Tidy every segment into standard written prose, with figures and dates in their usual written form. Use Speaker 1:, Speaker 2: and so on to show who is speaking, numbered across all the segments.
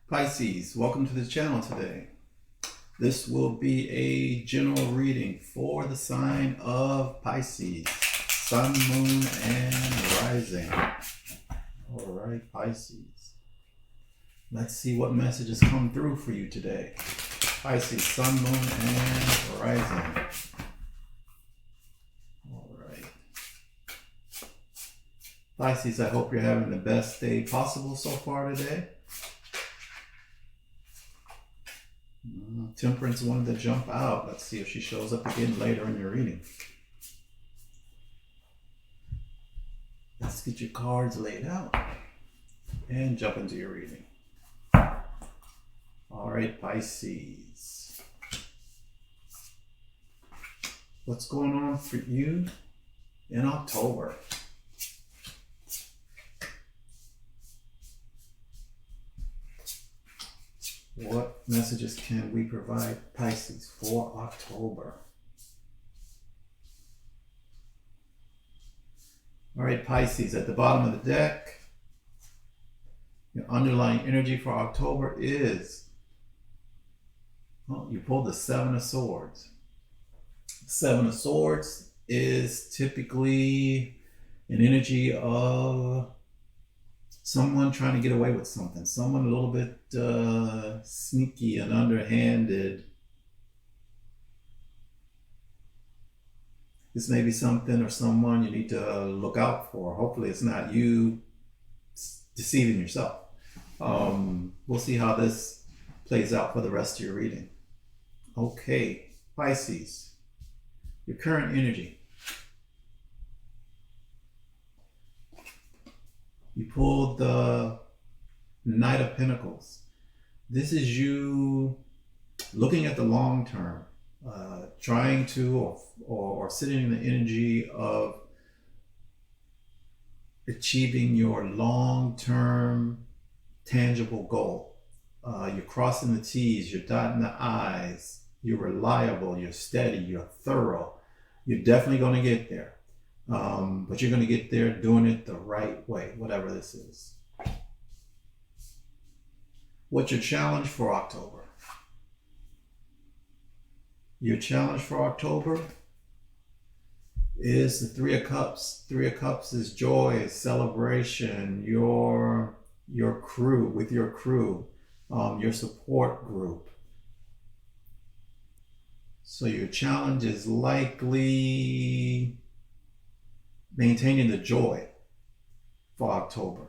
Speaker 1: Pisces, welcome to the channel today. This will be a general reading for the sign of Pisces, Sun, Moon, and Rising. All right, Pisces. Let's see what messages come through for you today. Pisces, Sun, Moon, and Rising. All right. Pisces, I hope you're having the best day possible so far today. Temperance wanted to jump out. Let's see if she shows up again later in your reading. Let's get your cards laid out and jump into your reading. All right, Pisces. What's going on for you in October? What messages can we provide Pisces for October? All right, Pisces, at the bottom of the deck, your underlying energy for October is, well, you pulled the Seven of Swords. Seven of Swords is typically an energy of someone trying to get away with something, someone a little bit sneaky and underhanded. This may be something or someone you need to look out for. Hopefully it's not you deceiving yourself. We'll see how this plays out for the rest of your reading. Okay, Pisces, your current energy. You pulled the Knight of Pentacles. This is you looking at the long term, trying to or sitting in the energy of achieving your long-term tangible goal. You're crossing the T's, you're dotting the I's, you're reliable, you're steady, you're thorough. You're definitely going to get there. But you're going to get there doing it the right way, whatever this is. What's your challenge for October? Your challenge for October is the Three of Cups. Three of Cups is joy, is celebration, your crew, with your crew, your support group. So your challenge is likely maintaining the joy for October.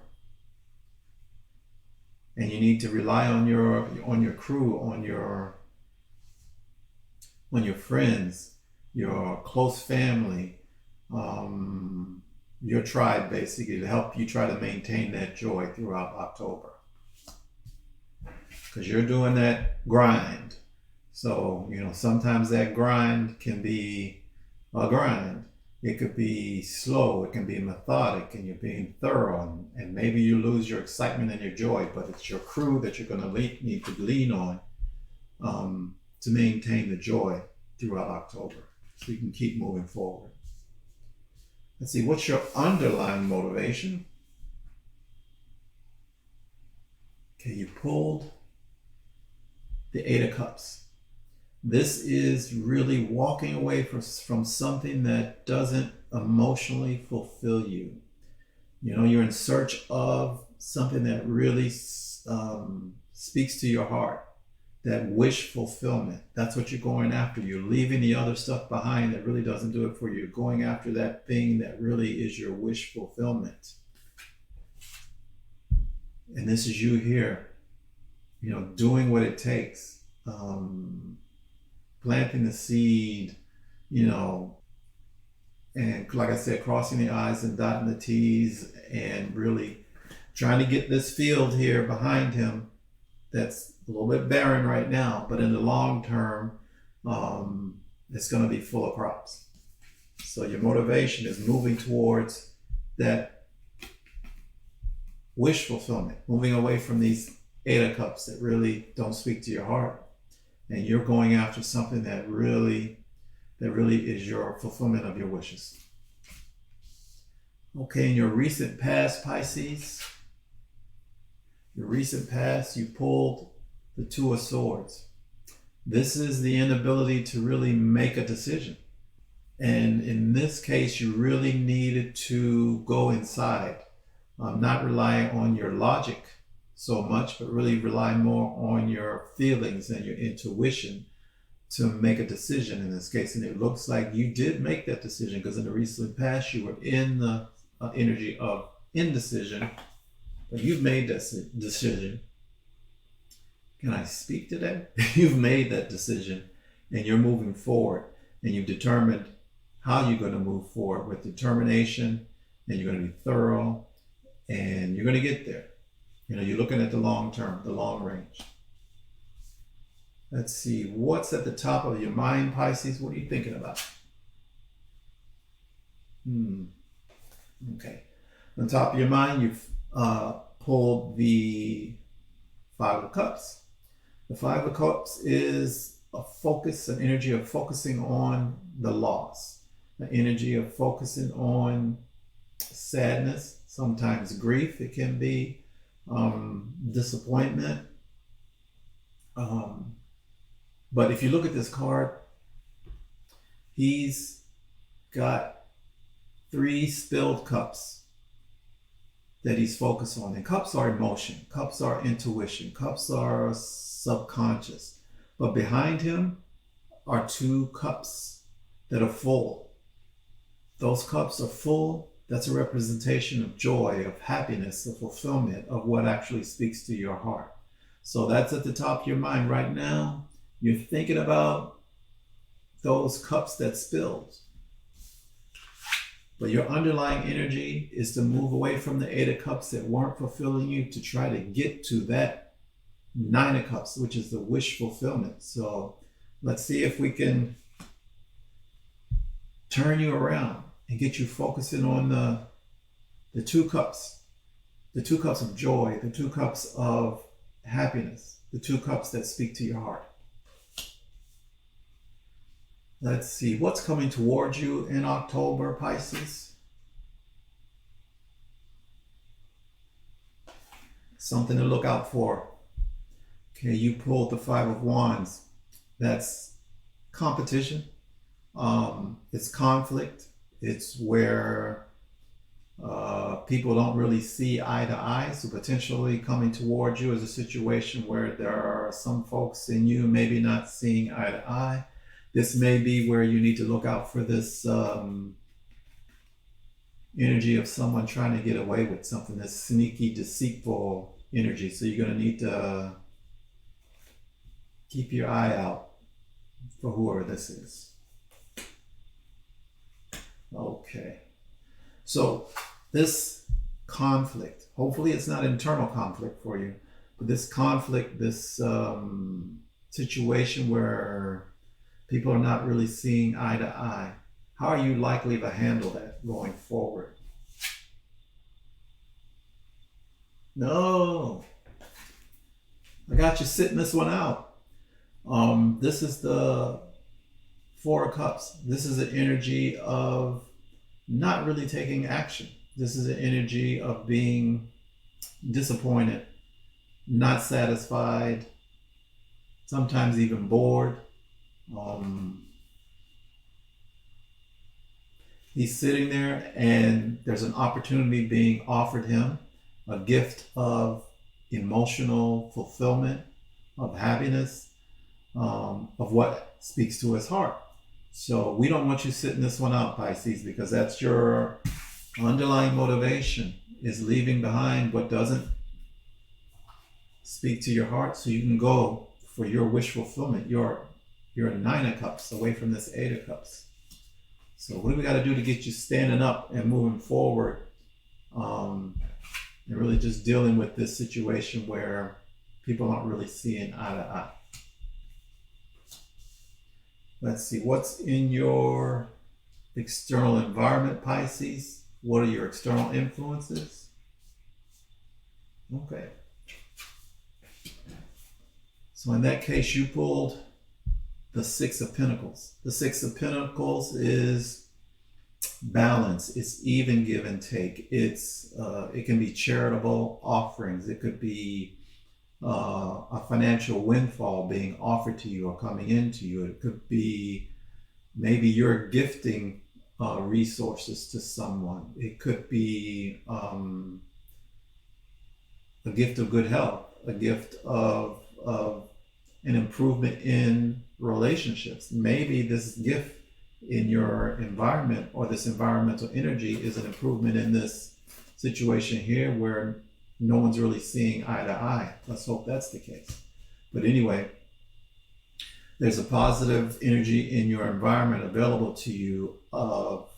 Speaker 1: And you need to rely on your crew, on your friends, your close family, your tribe, basically, to help you try to maintain that joy throughout October. Because you're doing that grind. So, sometimes that grind can be a grind. It could be slow, it can be methodic, and you're being thorough, and maybe you lose your excitement and your joy, but it's your crew that you're going to need to lean on to maintain the joy throughout October, so you can keep moving forward. Let's see, what's your underlying motivation? Okay, you pulled the Eight of Cups. This is really walking away from something that doesn't emotionally fulfill you. You're in search of something that really speaks to your heart, that wish fulfillment. That's what you're going after. You're leaving the other stuff behind that really doesn't do it for you. You're going after that thing that really is your wish fulfillment. And this is you here, doing what it takes. Planting the seed, and like I said, crossing the I's and dotting the T's, and really trying to get this field here behind him that's a little bit barren right now, but in the long term, it's going to be full of crops. So your motivation is moving towards that wish fulfillment, moving away from these Eight of Cups that really don't speak to your heart. And you're going after something that really that really is your fulfillment of your wishes. Okay, in your recent past, Pisces, your recent past, you pulled the Two of Swords. This is the inability to really make a decision. And in this case, you really needed to go inside, not rely on your logic so much, but really rely more on your feelings and your intuition to make a decision in this case. And it looks like you did make that decision, because in the recent past, you were in the energy of indecision, but you've made that decision. Can I speak today? You've made that decision, and you're moving forward, and you've determined how you're going to move forward with determination, and you're going to be thorough, and you're going to get there. You're looking at the long term, the long range. Let's see, what's at the top of your mind, Pisces? What are you thinking about? Okay. On the top of your mind, you've pulled the Five of Cups. The Five of Cups is a focus, an energy of focusing on the loss, the energy of focusing on sadness, sometimes grief. It can be disappointment. But if you look at this card, he's got 3 spilled cups that he's focused on. And cups are emotion, cups are intuition, cups are subconscious. But behind him are 2 cups that are full. Those cups are full. That's a representation of joy, of happiness, of fulfillment, of what actually speaks to your heart. So that's at the top of your mind right now. You're thinking about those cups that spilled. But your underlying energy is to move away from the 8 of Cups that weren't fulfilling you, to try to get to that 9 of Cups, which is the wish fulfillment. So let's see if we can turn you around and get you focusing on the 2 cups, the 2 cups of joy, the 2 cups of happiness, the 2 cups that speak to your heart. Let's see, what's coming towards you in October, Pisces? Something to look out for. Okay, you pulled the Five of Wands. That's competition. It's conflict. It's where people don't really see eye to eye. So potentially coming towards you is a situation where there are some folks in you maybe not seeing eye to eye. This may be where you need to look out for this energy of someone trying to get away with something, this sneaky, deceitful energy. So you're going to need to keep your eye out for whoever this is. Okay. So this conflict, hopefully it's not internal conflict for you, but this conflict, this situation where people are not really seeing eye to eye, how are you likely to handle that going forward? No, I got you sitting this one out. This is the 4 of Cups. This is an energy of not really taking action. This is an energy of being disappointed, not satisfied, sometimes even bored. He's sitting there and there's an opportunity being offered him, a gift of emotional fulfillment, of happiness, of what speaks to his heart. So we don't want you sitting this one out, Pisces, because that's your underlying motivation, is leaving behind what doesn't speak to your heart so you can go for your wish fulfillment. You're 9 of Cups away from this 8 of Cups. So what do we got to do to get you standing up and moving forward, and really just dealing with this situation where people aren't really seeing eye to eye? Let's see, what's in your external environment, Pisces? What are your external influences? Okay. So in that case, you pulled the Six of Pentacles. The Six of Pentacles is balance. It's even give and take. It can be charitable offerings. It could be a financial windfall being offered to you or coming into you. It could be maybe you're gifting resources to someone. It could be a gift of good health, a gift of an improvement in relationships. Maybe this gift in your environment or this environmental energy is an improvement in this situation here where no one's really seeing eye to eye. Let's hope that's the case. But anyway, there's a positive energy in your environment available to you of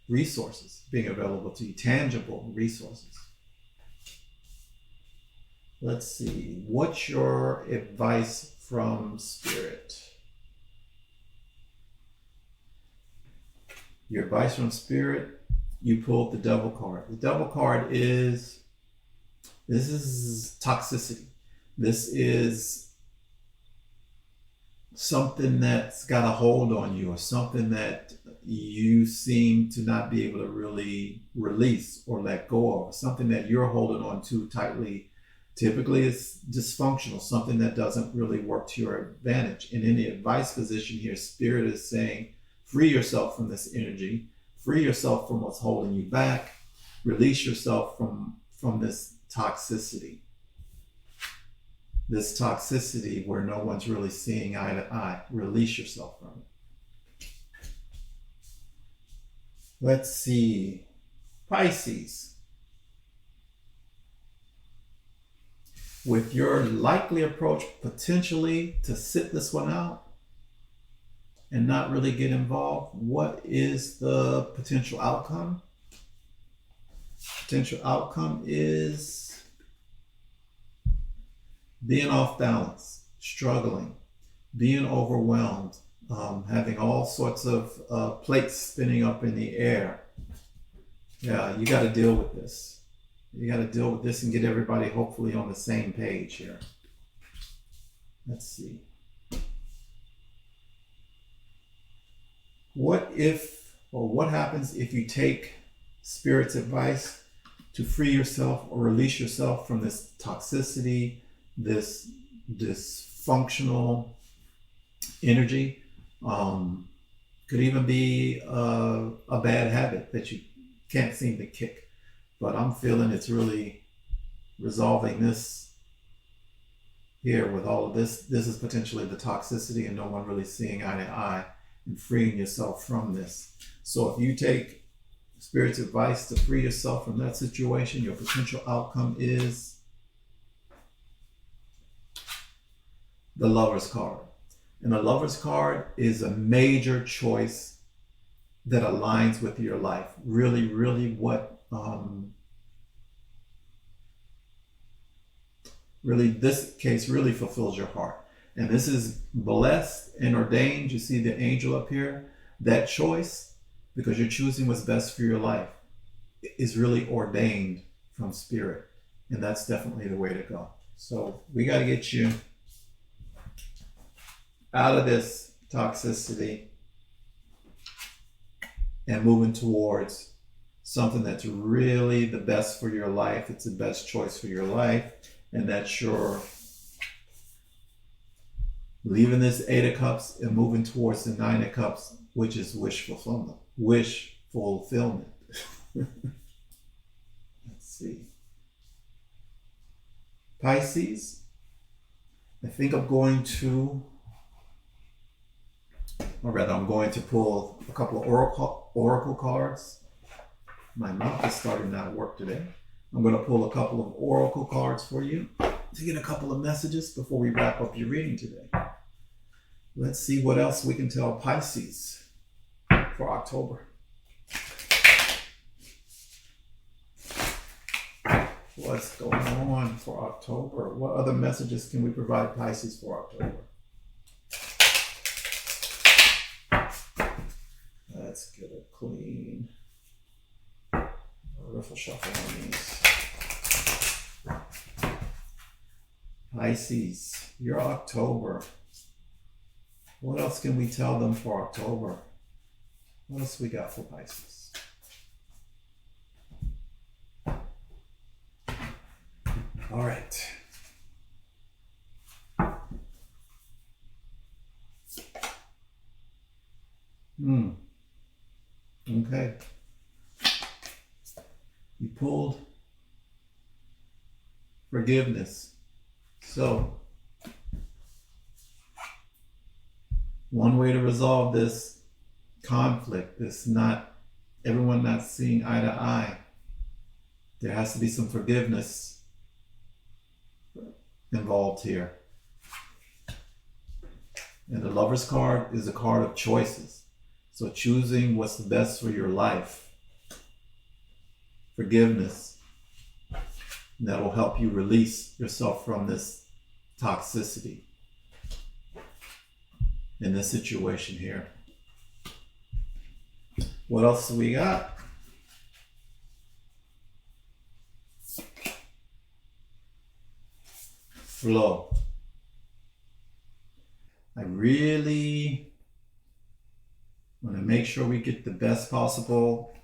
Speaker 1: resources being available to you, tangible resources. Let's see, what's your advice from Spirit? Your advice from Spirit, you pulled the Devil card. The Devil card this is toxicity. This is something that's got a hold on you, or something that you seem to not be able to really release or let go of, something that you're holding on to tightly. Typically it's dysfunctional, something that doesn't really work to your advantage. And in the advice position here, Spirit is saying, free yourself from this energy, free yourself from what's holding you back, release yourself from this toxicity. This toxicity where no one's really seeing eye to eye. Release yourself from it. Let's see. Pisces. With your likely approach potentially to sit this one out and not really get involved, what is the potential outcome? Potential outcome is being off balance, struggling, being overwhelmed, having all sorts of plates spinning up in the air. Yeah, you got to deal with this. You got to deal with this and get everybody hopefully on the same page here. Let's see. What happens if you take Spirit's advice to free yourself or release yourself from this toxicity, this dysfunctional energy? Could even be a bad habit that you can't seem to kick. But I'm feeling it's really resolving this here with all of this. This is potentially the toxicity and no one really seeing eye to eye, and freeing yourself from this. So if you take Spirit's advice to free yourself from that situation, your potential outcome is the Lover's card. And the Lover's card is a major choice that aligns with your life. Really, really what really this case really fulfills your heart. And this is blessed and ordained. You see the angel up here? That choice, because you're choosing what's best for your life, is really ordained from Spirit. And that's definitely the way to go. So we got to get you out of this toxicity and moving towards something that's really the best for your life. It's the best choice for your life. And that's your leaving this Eight of Cups and moving towards the Nine of Cups, which is wish fulfillment. Wish fulfillment. Let's see. Pisces, I think I'm going to pull a couple of oracle cards. My mouth is starting not to work today. I'm going to pull a couple of oracle cards for you to get a couple of messages before we wrap up your reading today. Let's see what else we can tell Pisces for October. What's going on for October? What other messages can we provide Pisces for October? Let's get a clean riffle shuffle on these. Pisces, your October. What else can we tell them for October? What else we got for Pisces? All right. Okay. You pulled forgiveness. So, one way to resolve this conflict, this everyone not seeing eye to eye, there has to be some forgiveness involved here. And the Lover's card is a card of choices. So choosing what's the best for your life. Forgiveness. That will help you release yourself from this toxicity in this situation here. What else do we got? Flow. I really want to make sure we get the best possible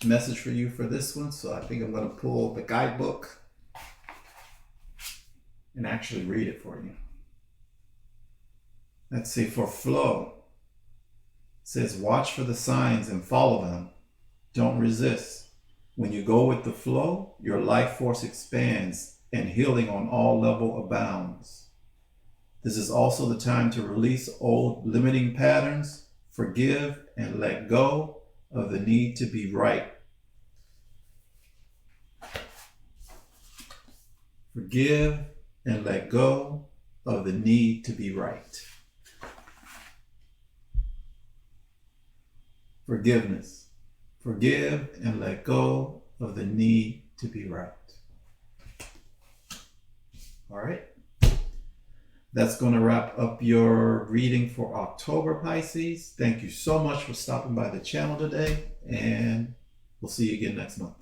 Speaker 1: message for you for this one. So I think I'm going to pull the guidebook and actually read it for you. Let's see, for flow, it says, watch for the signs and follow them. Don't resist. When you go with the flow, your life force expands and healing on all levels abounds. This is also the time to release old limiting patterns, forgive, and let go of the need to be right. Forgive and let go of the need to be right. Forgiveness. Forgive and let go of the need to be right. All right. That's going to wrap up your reading for October, Pisces. Thank you so much for stopping by the channel today, and we'll see you again next month.